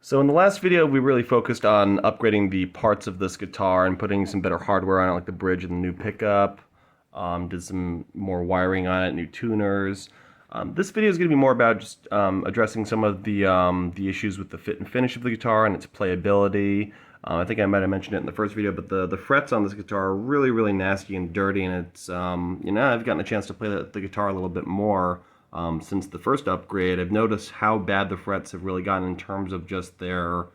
So in the last video, we really focused on upgrading the parts of this guitar and putting some better hardware on it, like the bridge and the new pickup. Did some more wiring on it, new tuners. This video is going to be more about just addressing some of the issues with the fit and finish of the guitar and its playability. I think I might have mentioned it in the first video, but the frets on this guitar are really, really nasty and dirty, and it's I've gotten a chance to play the guitar a little bit more. Since the first upgrade, I've noticed how bad the frets have really gotten in terms of just their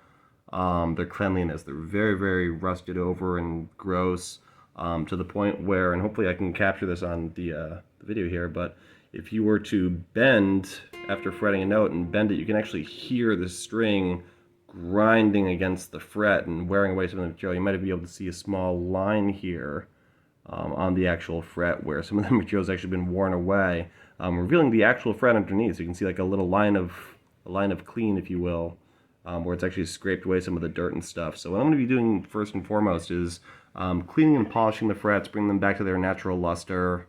cleanliness. They're very, very rusted over and gross, to the point where, and hopefully I can capture this on the video here, but if you were to bend after fretting a note and bend it, you can actually hear the string grinding against the fret and wearing away some of the material. You might be able to see a small line here on the actual fret where some of the material's actually been worn away, revealing the actual fret underneath. So you can see like a little line of clean, if you will, where it's actually scraped away some of the dirt and stuff. So what I'm going to be doing first and foremost is cleaning and polishing the frets, bring them back to their natural luster.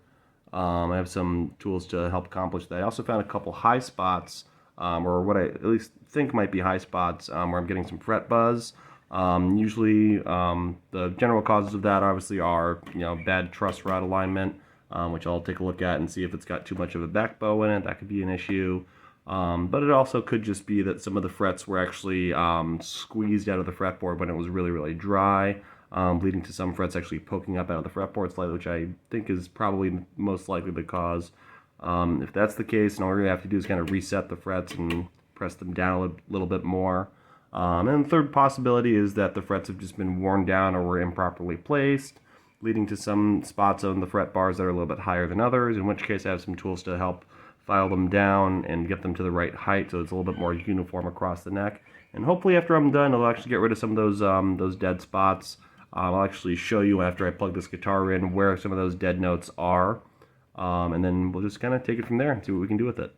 I have some tools to help accomplish that. I also found a couple high spots, or what I at least think might be high spots, where I'm getting some fret buzz. Usually, the general causes of that obviously are, bad truss rod alignment, which I'll take a look at and see if it's got too much of a back bow in it. That could be an issue. But it also could just be that some of the frets were actually squeezed out of the fretboard when it was really, really dry, leading to some frets actually poking up out of the fretboard slightly, which I think is probably most likely the cause. If that's the case, and all we have to do is kind of reset the frets and press them down a little bit more. And the third possibility is that the frets have just been worn down or were improperly placed, leading to some spots on the fret bars that are a little bit higher than others, in which case I have some tools to help file them down and get them to the right height so it's a little bit more uniform across the neck. And hopefully after I'm done, I'll actually get rid of some of those dead spots. I'll actually show you after I plug this guitar in where some of those dead notes are. And then we'll just kind of take it from there and see what we can do with it.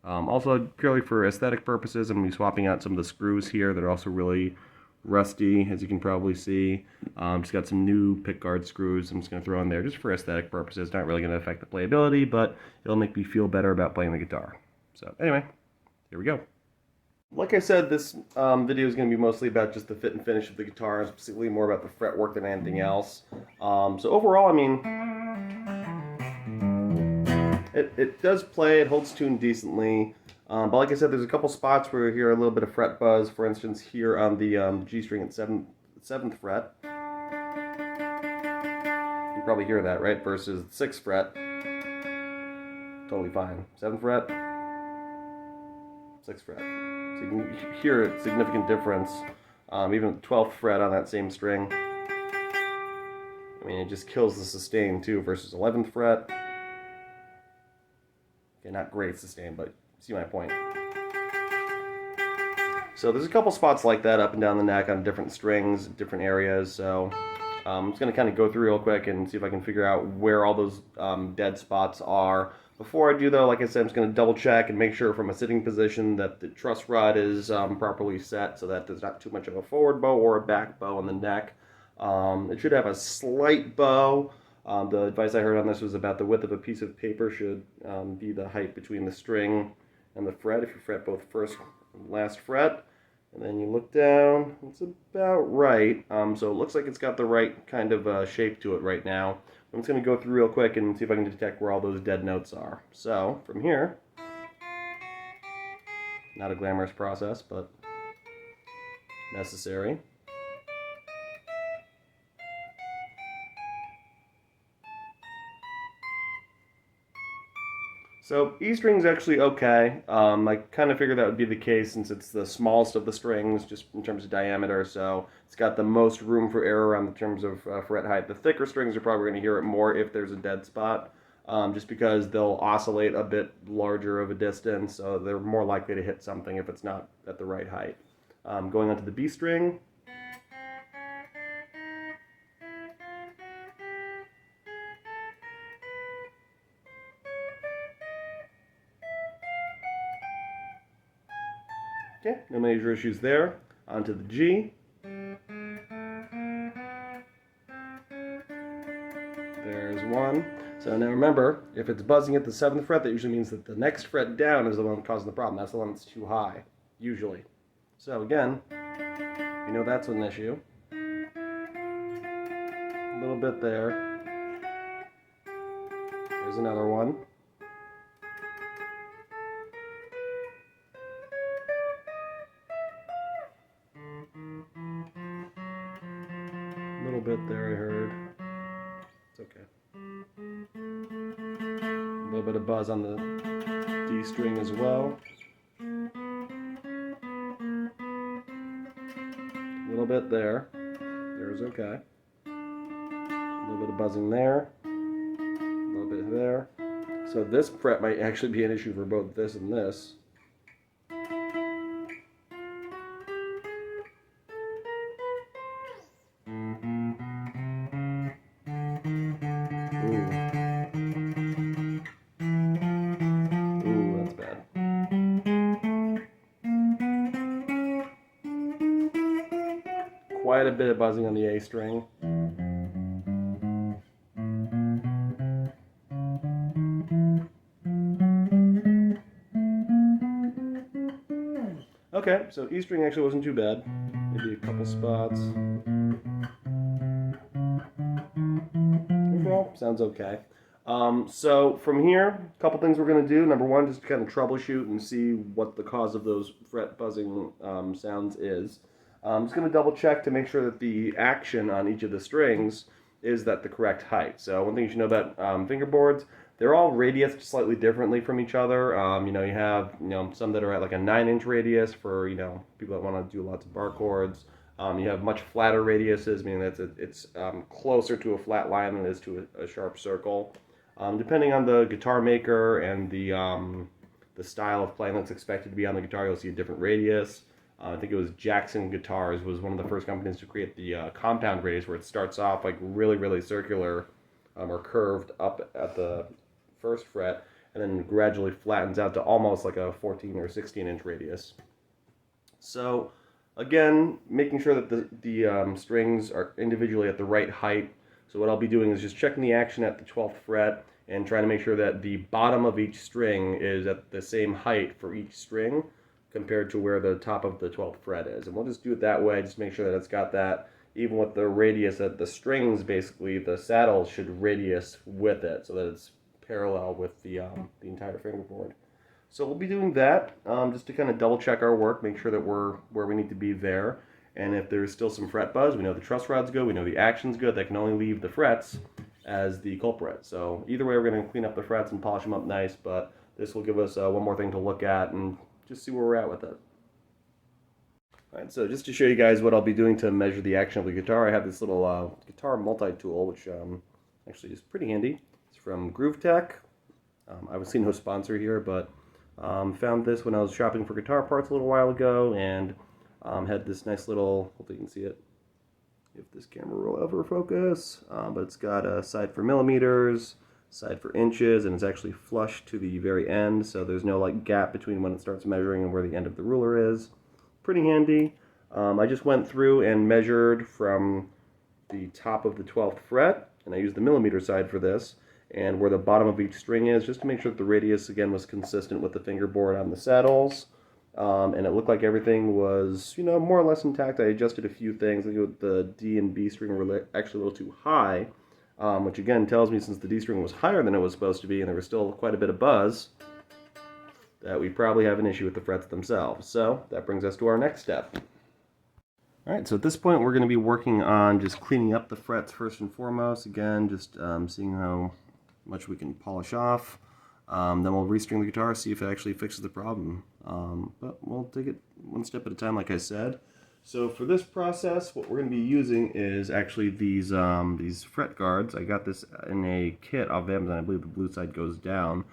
Also, purely for aesthetic purposes, I'm going to be swapping out some of the screws here that are also really rusty, as you can probably see. Just got some new pickguard screws I'm just going to throw in there just for aesthetic purposes. Not really going to affect the playability, but it'll make me feel better about playing the guitar. So anyway, here we go. Like I said, this video is going to be mostly about just the fit and finish of the guitar, specifically more about the fretwork than anything else. So overall, I mean, it does play, it holds tune decently. But like I said, there's a couple spots where you hear a little bit of fret buzz. For instance, here on the G string at 7th fret. You probably hear that, right? Versus the 6th fret. Totally fine. 7th fret, 6th fret. So you can hear a significant difference. Even at the 12th fret on that same string. I mean, it just kills the sustain too versus 11th fret. Okay, not great sustain, but see my point. So there's a couple spots like that up and down the neck on different strings, different areas. So I'm just going to kind of go through real quick and see if I can figure out where all those dead spots are. Before I do though, like I said, I'm just going to double check and make sure from a sitting position that the truss rod is properly set so that there's not too much of a forward bow or a back bow on the neck. It should have a slight bow. The advice I heard on this was about the width of a piece of paper should be the height between the string and the fret. If you fret both first and last fret, and then you look down, it's about right. So it looks like it's got the right kind of shape to it right now. I'm just going to go through real quick and see if I can detect where all those dead notes are. So from here, not a glamorous process, but necessary. So E string's actually okay. I kind of figured that would be the case since it's the smallest of the strings, just in terms of diameter. So it's got the most room for error on the terms of fret height. The thicker strings are probably going to hear it more if there's a dead spot, just because they'll oscillate a bit larger of a distance. So they're more likely to hit something if it's not at the right height. Going on to the B string. Okay, no major issues there. Onto the G. There's one. So now remember, if it's buzzing at the 7th fret, that usually means that the next fret down is the one causing the problem. That's the one that's too high, usually. So again, you know that's an issue. A little bit there. Here's another one. A little bit there, I heard. It's okay. A little bit of buzz on the D string as well. A little bit there. There's okay. A little bit of buzzing there. A little bit there. So this fret might actually be an issue for both this and this. Ooh, that's bad. Quite a bit of buzzing on the A string. Okay, so E string actually wasn't too bad. Maybe a couple spots. Overall, sounds okay. So from here, a couple things we're going to do. Number one, just kind of troubleshoot and see what the cause of those fret buzzing sounds is. I'm just going to double check to make sure that the action on each of the strings is at the correct height. So one thing you should know about fingerboards, they're all radiused slightly differently from each other. You have some that are at like a 9-inch radius for people that want to do lots of bar chords. You have much flatter radiuses, meaning that it's closer to a flat line than it is to a sharp circle. Depending on the guitar maker and the style of playing that's expected to be on the guitar, you'll see a different radius. I think it was Jackson Guitars was one of the first companies to create the compound radius, where it starts off like really, really circular or curved up at the first fret, and then gradually flattens out to almost like a 14 or 16-inch radius. So again, making sure that the strings are individually at the right height. So what I'll be doing is just checking the action at the 12th fret and trying to make sure that the bottom of each string is at the same height for each string compared to where the top of the 12th fret is. And we'll just do it that way, just make sure that it's got that, even with the radius that the strings, basically, the saddle should radius with it so that it's parallel with the entire fingerboard. So we'll be doing that just to kind of double check our work, make sure that we're where we need to be there. And if there's still some fret buzz, we know the truss rod's good, we know the action's good, that can only leave the frets as the culprit. So either way, we're going to clean up the frets and polish them up nice, but this will give us one more thing to look at and just see where we're at with it. Alright, so just to show you guys what I'll be doing to measure the action of the guitar, I have this little guitar multi-tool, which actually is pretty handy. It's from Groovetech. Obviously no sponsor here, but found this when I was shopping for guitar parts a little while ago, and had this nice little, hopefully you can see it, if this camera will ever focus, but it's got a side for millimeters, side for inches, and it's actually flush to the very end, so there's no like gap between when it starts measuring and where the end of the ruler is. Pretty handy. I just went through and measured from the top of the 12th fret, and I used the millimeter side for this, and where the bottom of each string is, just to make sure that the radius again was consistent with the fingerboard on the saddles. And it looked like everything was, more or less intact. I adjusted a few things. I think the D and B string were actually a little too high, which again tells me, since the D string was higher than it was supposed to be and there was still quite a bit of buzz, that we probably have an issue with the frets themselves. So that brings us to our next step. Alright, so at this point we're going to be working on just cleaning up the frets first and foremost. Again, just seeing how much we can polish off. Then we'll restring the guitar, see if it actually fixes the problem. But we'll take it one step at a time, like I said. So for this process, what we're going to be using is actually these fret guards. I got this in a kit off Amazon. I believe the blue side goes down.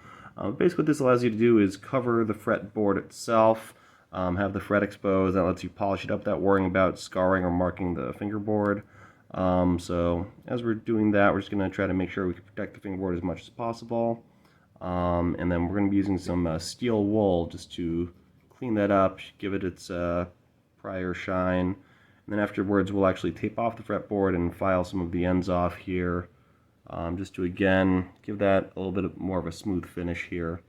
Basically what this allows you to do is cover the fretboard itself, have the fret exposed. That lets you polish it up without worrying about scarring or marking the fingerboard. So as we're doing that, we're just going to try to make sure we can protect the fingerboard as much as possible. And then we're going to be using some steel wool just to clean that up, give it its prior shine. And then afterwards we'll actually tape off the fretboard and file some of the ends off here, just to again give that a little bit more of a smooth finish here.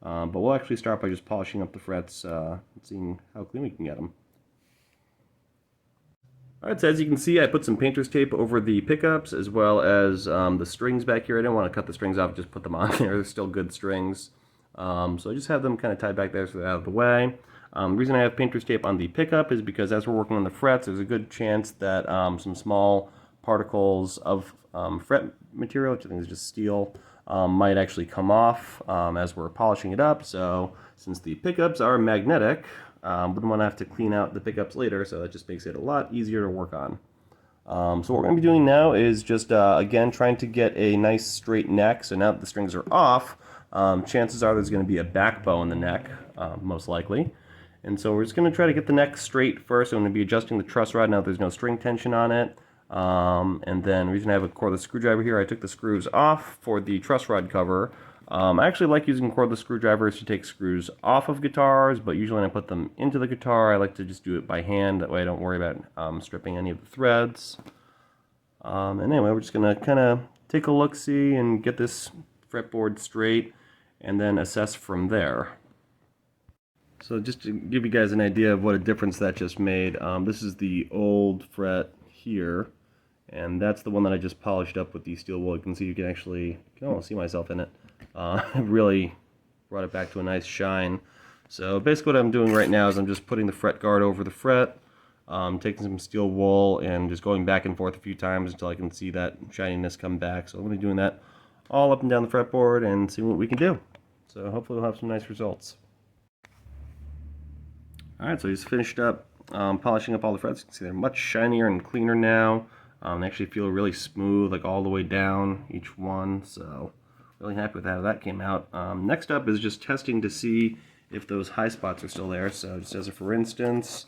But we'll actually start by just polishing up the frets and seeing how clean we can get them. Alright, so as you can see, I put some painter's tape over the pickups as well as the strings back here. I didn't want to cut the strings off, just put them on there. They're still good strings. So I just have them kind of tied back there so they're out of the way. The reason I have painter's tape on the pickup is because as we're working on the frets, there's a good chance that some small particles of fret material, which I think is just steel, might actually come off as we're polishing it up. So since the pickups are magnetic, wouldn't want to have to clean out the pickups later, so that just makes it a lot easier to work on. So what we're going to be doing now is just, again, trying to get a nice straight neck. So now that the strings are off, chances are there's going to be a back bow in the neck, most likely. And so we're just going to try to get the neck straight first. I'm going to be adjusting the truss rod now that there's no string tension on it. And then the reason I have a cordless screwdriver here, I took the screws off for the truss rod cover. I actually like using cordless screwdrivers to take screws off of guitars, but usually when I put them into the guitar, I like to just do it by hand. That way I don't worry about stripping any of the threads. And anyway, we're just going to kind of take a look-see and get this fretboard straight, and then assess from there. So just to give you guys an idea of what a difference that just made, this is the old fret here, and that's the one that I just polished up with the steel wool. You can see, you can almost see myself in it. Really brought it back to a nice shine. So basically what I'm doing right now is I'm just putting the fret guard over the fret, taking some steel wool and just going back and forth a few times until I can see that shininess come back. So I'm going to be doing that all up and down the fretboard and see what we can do. So hopefully we'll have some nice results. Alright, so I just finished up polishing up all the frets. You can see they're much shinier and cleaner now. They actually feel really smooth, like all the way down each one. So really happy with how that came out. Next up is just testing to see if those high spots are still there. So just as a for instance,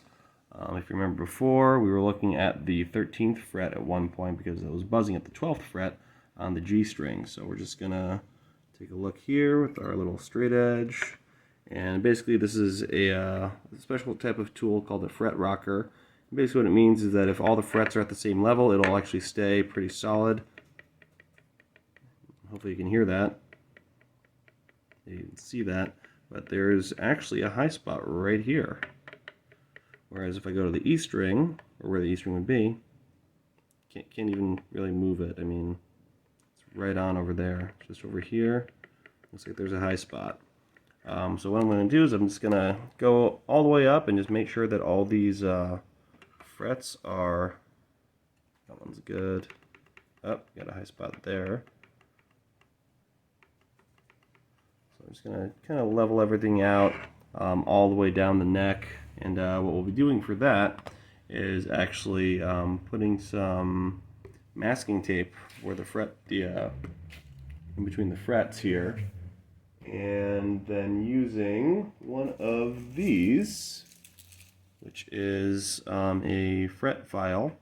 if you remember before, we were looking at the 13th fret at one point because it was buzzing at the 12th fret on the G string. So we're just going to take a look here with our little straight edge. And basically this is a special type of tool called a fret rocker. Basically what it means is that if all the frets are at the same level, it'll actually stay pretty solid. Hopefully you can hear that. You can see that. But there's actually a high spot right here. Whereas if I go to the E string, or where the E string would be, can't even really move it. I mean, it's right on over there. Just over here, looks like there's a high spot. So what I'm going to do is I'm just going to go all the way up and just make sure that all these frets are, that one's good. Oh, got a high spot there. So I'm just going to kind of level everything out all the way down the neck. And what we'll be doing for that is actually putting some masking tape where the fret, in between the frets here. And then using one of these, which is a fret file,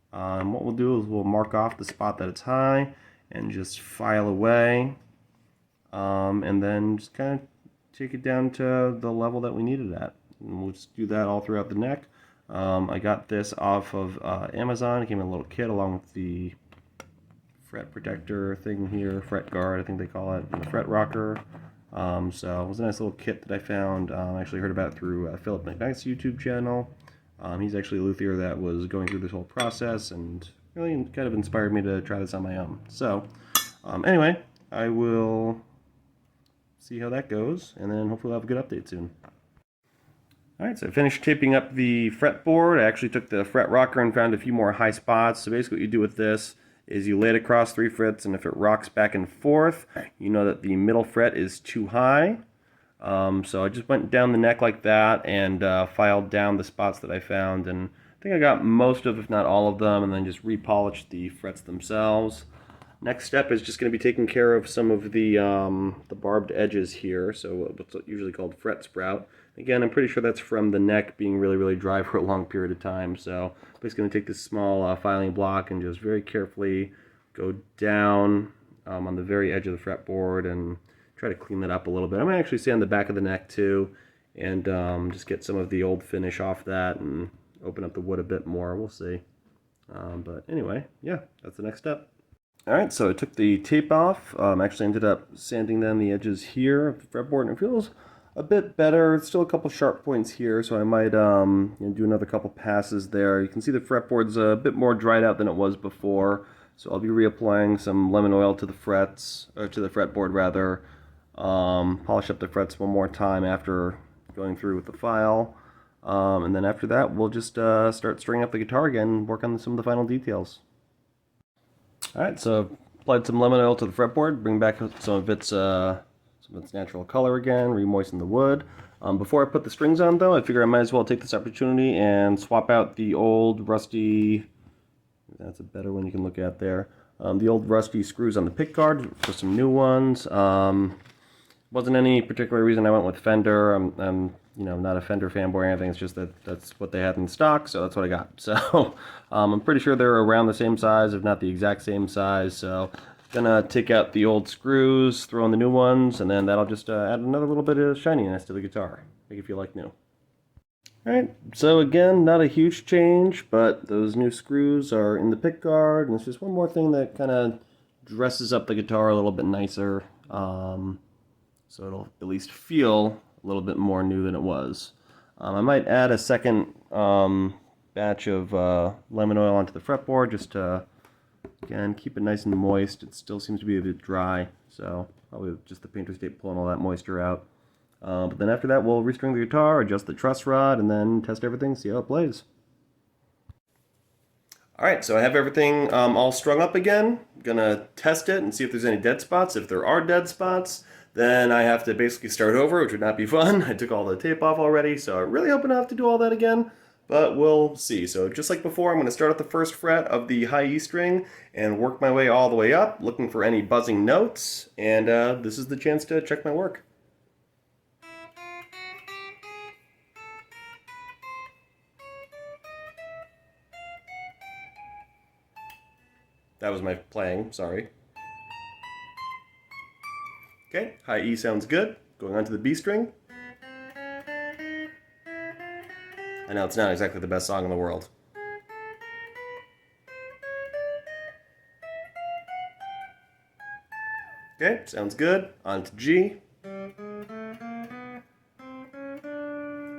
what we'll do is we'll mark off the spot that it's high and just file away, and then just kind of take it down to the level that we need it at. And we'll just do that all throughout the neck. I got this off of Amazon. It came in a little kit along with the fret protector thing here, fret guard I think they call it, and the fret rocker. So it was a nice little kit that I found. I actually heard about it through Philip McKnight's YouTube channel. He's actually a luthier that was going through this whole process and really kind of inspired me to try this on my own. So anyway, I will see how that goes, and then hopefully I'll have a good update soon. Alright, so I finished taping up the fretboard. I actually took the fret rocker and found a few more high spots. So basically what you do with this is you lay it across 3 frets, and if it rocks back and forth, you know that the middle fret is too high. So I just went down the neck like that and filed down the spots that I found, and I think I got most of, if not all of them, and then just repolished the frets themselves. Next step is just going to be taking care of some of the barbed edges here, so what's usually called fret sprout. Again, I'm pretty sure that's from the neck being really, really dry for a long period of time. So I'm just going to take this small filing block and just very carefully go down on the very edge of the fretboard and try to clean that up a little bit. I'm going to actually sand the back of the neck too, and just get some of the old finish off that and open up the wood a bit more. We'll see. But anyway, yeah, that's the next step. Alright, so I took the tape off. Actually ended up sanding down the edges here of the fretboard, and it feels a bit better. Still a couple sharp points here, so I might do another couple passes there. You can see the fretboard's a bit more dried out than it was before, so I'll be reapplying some lemon oil to the frets, or to the fretboard rather. Polish up the frets one more time after going through with the file. And then after that, we'll just start stringing up the guitar again and work on some of the final details. Alright, so applied some lemon oil to the fretboard, bring back some of its natural color again, re-moisten the wood. Before I put the strings on though, I figure I might as well take this opportunity and swap out the old rusty, that's a better one you can look at there, the old rusty screws on the pickguard for some new ones. Wasn't any particular reason I went with Fender. I'm not a Fender fanboy or anything. It's just that that's what they had in stock, so that's what I got. So I'm pretty sure they're around the same size, if not the exact same size. So gonna take out the old screws, throw in the new ones, and then that'll just add another little bit of shininess to the guitar, make it feel like new. Alright, so again, not a huge change, but those new screws are in the pickguard, and it's just one more thing that kind of dresses up the guitar a little bit nicer. So it'll at least feel a little bit more new than it was. I might add a second batch of lemon oil onto the fretboard just to, again, keep it nice and moist. It still seems to be a bit dry, so probably just the painter's tape pulling all that moisture out. But then after that, we'll restring the guitar, adjust the truss rod, and then test everything, see how it plays. Alright, so I have everything all strung up again. I'm gonna test it and see if there's any dead spots. If there are dead spots, then I have to basically start over, which would not be fun. I took all the tape off already, so I really hope I don't have to do all that again, but we'll see. So just like before, I'm going to start at the first fret of the high E string and work my way all the way up, looking for any buzzing notes, and this is the chance to check my work. That was my playing, sorry. Okay, high E sounds good. Going on to the B string. I know it's not exactly the best song in the world. Okay, sounds good. On to G.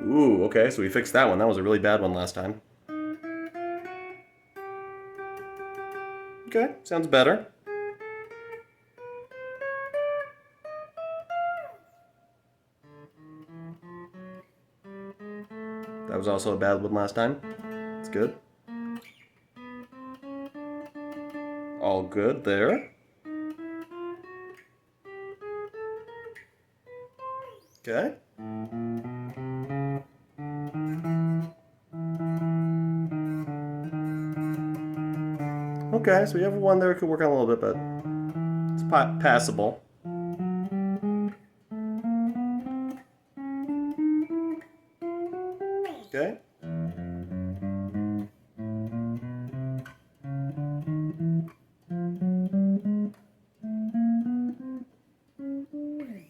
Ooh, okay, so we fixed that one. That was a really bad one last time. Okay, sounds better. That was also a bad one last time. It's good. All good there. Okay. Okay, so we have one there we could work on a little bit, but it's passable. Okay.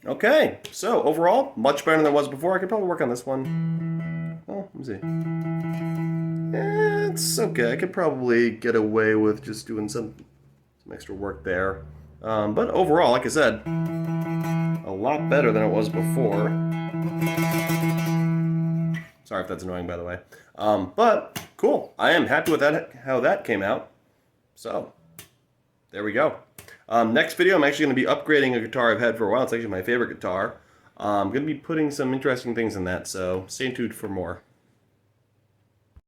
Okay, so overall, much better than it was before. I could probably work on this one. Oh, let me see. It's okay. I could probably get away with just doing some extra work there. But overall, like I said, a lot better than it was before. Sorry if that's annoying, by the way. But cool. I am happy with that, how that came out. So, there we go. Next video, I'm actually going to be upgrading a guitar I've had for a while. It's actually my favorite guitar. I'm going to be putting some interesting things in that, so stay tuned for more.